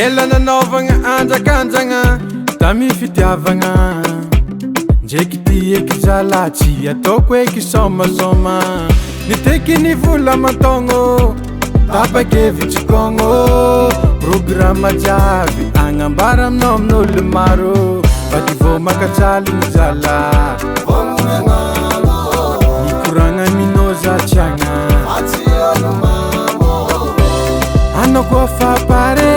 ela nanaovagna anjakanjagna da mifitiavagna ndraiky tieky zalatsy ataoko eky sômasôma niteky ny vola matogno tapakevitsikogno programa jiaby agnambara aminao amin'olo maro bady vô makatsaly ny zala mikoragna aminao zatsiagna anao koa fa pare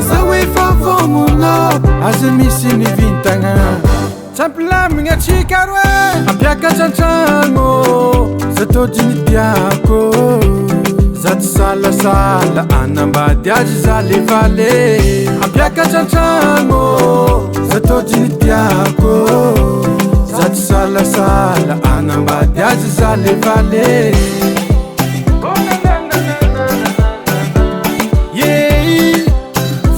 zao efa vomonao aza misy nivintagna sampilamigna atsika roe ampiakatra antragno za tôdy ny tiako za tsy salasala anambady azy za levale ampiakatra antragno za tôdy ny tiako za tsy salasala anambady azy za levale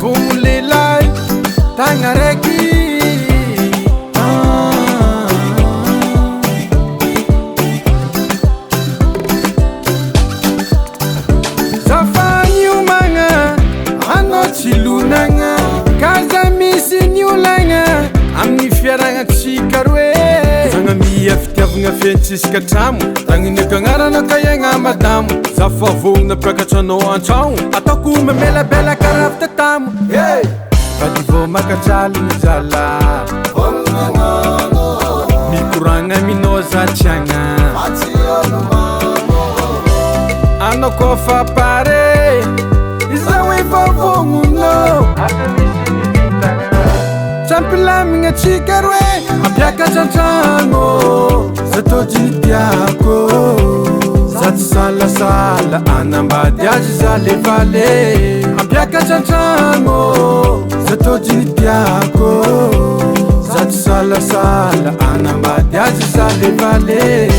Fomolelay tagna raiky zafaniomagna anao tsy lonagna kaza misy niolagna amin'ny fiaragnatsika roe zagna mia fitiavagna fiantsisika tramo tagniniako agnaranao kaiagna madamo za fa vogna piakatranao antragno ataoko mamelabela karaha fitatamo bady vô makatsaly ny zala mikoragna aminao zatsiagna anao koa fa pare izao efa vomonao sampilamigna atsika roe ampiakatra antragno za tôdy ny tiako za tsy salasala anambady azy za levale ampiakatra antragno za tôdy ny tiako za tsy salasala anambady azy za levale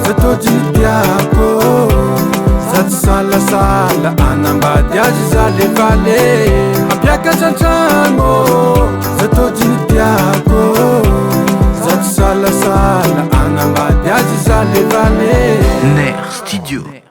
za tôdy ny tiako za tsy salasala anambady azy za levale ampiakatra antragno za tôdy ny tiako za tsy salasala anambady azy za levale Ner Studio.